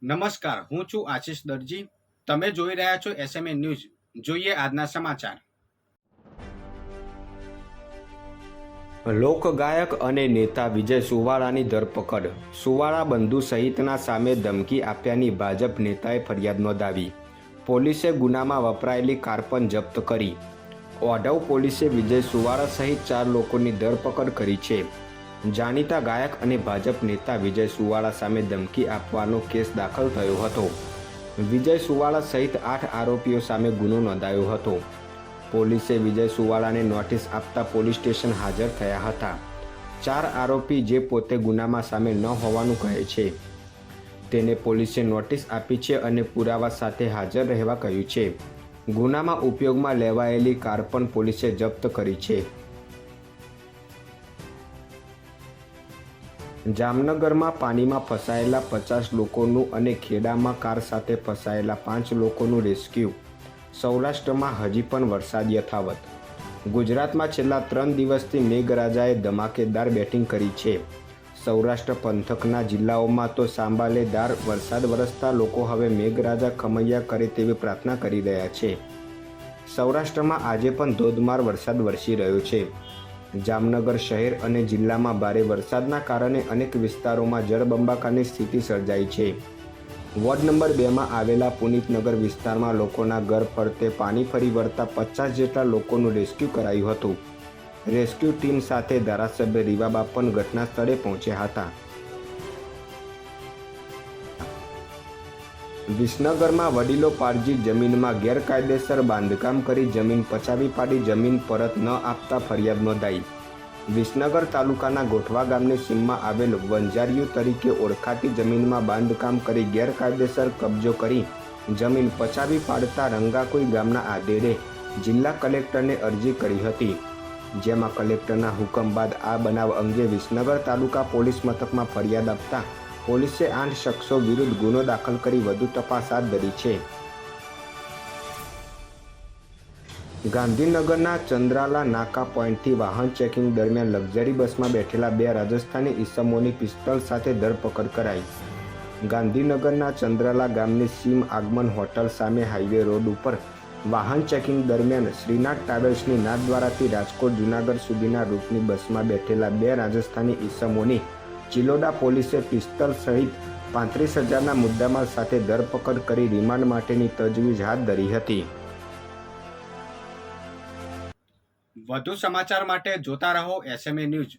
નમસ્કાર, હું છું આશિષ દરજી. તમે જોઈ રહ્યા છો એસએમએ ન્યૂઝ. જોઈએ આજના સમાચાર. લોકગાયક અને નેતા વિજય સુવાળાની ધરપકડ. સુવાળા બંધુ સહિતના સામે ધમકી આપ્યાની ભાજપ નેતાએ ફરિયાદ નોંધાવી. પોલીસે ગુનામાં વપરાયેલી કાર પણ જપ્ત કરી. ઓઢવ પોલીસે વિજય સુવાળા સહિત 4 લોકોની ધરપકડ કરી છે. જાણીતા ગાયક અને ભાજપ નેતા વિજય સુવાળા સામે ધમકી આપવાનો કેસ દાખલ થયો હતો. વિજય સુવાળા સહિત 8 આરોપીઓ સામે ગુનો નોંધાયો હતો. પોલીસે વિજય સુવાળાને નોટિસ આપતા પોલીસ સ્ટેશન હાજર થયા હતા. 4 આરોપી જે પોતે ગુનામાં સામેલ ન હોવાનું કહે છે. તેને પોલીસે નોટિસ આપી છે અને પુરાવા સાથે હાજર રહેવા કહ્યું છે. ગુનામાં ઉપયોગમાં લેવાયેલી કાર પણ પોલીસે જપ્ત કરી છે. જામનગરમાં પાણીમાં ફસાયેલા 50 લોકોનું અને ખેડામાં કાર સાથે ફસાયેલા 5 લોકોનું રેસ્ક્યુ. સૌરાષ્ટ્રમાં હજી પણ વરસાદ યથાવત. ગુજરાતમાં છેલ્લા 3 દિવસથી મેઘરાજાએ ધમાકેદાર બેટિંગ કરી છે. સૌરાષ્ટ્ર પંથકના જિલ્લાઓમાં તો સાંબાલેદાર વરસાદ વરસતા લોકો હવે મેઘરાજા ખમૈયા કરે તેવી પ્રાર્થના કરી રહ્યા છે. સૌરાષ્ટ્રમાં આજે પણ ધોધમાર વરસાદ વરસી રહ્યો છે. જામનગર શહેર અને જિલ્લામાં ભારે વરસાદના કારણે અનેક વિસ્તારોમાં જળબંબાકારની સ્થિતિ સર્જાઈ છે. વોર્ડ નંબર 2માં આવેલા પુનિતનગર વિસ્તારમાં લોકોના ઘર ફરતે પાણી ફરી વળતા 50 જેટલા લોકોનું રેસ્ક્યુ કરાયું હતું. રેસ્ક્યુ ટીમ સાથે ધારાસભ્ય રીવાબા પણ ઘટના સ્થળે પહોંચ્યા હતા. વિસનગરમાં વડીલો પારજી જમીનમાં ગેરકાયદેસર બાંધકામ કરી જમીન પચાવી પાડી જમીન પરત ન આપતા ફરિયાદ નોંધાઈ. વિસનગર તાલુકાના ગોઠવા ગામની સીમમાં આવેલ વંજારિયું તરીકે ઓળખાતી જમીનમાં બાંધકામ કરી ગેરકાયદેસર કબજો કરી જમીન પચાવી પાડતા રંગાકોઈ ગામના આધેડે જિલ્લા કલેક્ટરને અરજી કરી હતી. જેમાં કલેક્ટરના હુકમ બાદ આ બનાવ અંગે વિસનગર તાલુકા પોલીસ મથકમાં ફરિયાદ આપતા પોલીસે 8 શખ્સો વિરુદ્ધ ગુનો દાખલ કરી વધુ તપાસ હાથ ધરી છે. ગાંધીનગરના ચંદ્રાલા નાકા પોઈન્ટથી વાહન ચેકિંગ દરમિયાન લક્ઝરી બસમાં બેઠેલા 2 રાજસ્થાની ઈસમોની પિસ્તોલ સાથે ધરપકડ કરાઈ. ગાંધીનગરના ચંદ્રાલા ગામની સીમ આગમન હોટલ સામે હાઈવે રોડ ઉપર વાહન ચેકિંગ દરમિયાન શ્રીનાથ ટ્રાવેલ્સની નાથદ્વારાથી રાજકોટ જૂનાગઢ સુધીના રૂટની બસમાં બેઠેલા 2 રાજસ્થાની ઈસમોની ચિલોડા પોલીસે પિસ્તોલ સહિત 35,000ના મુદ્દામાલ સાથે ધરપકડ કરી રિમાન્ડ માટેની તજવીજ હાથ ધરી હતી. વધુ સમાચાર માટે જોતા રહો એસએમએ ન્યૂઝ.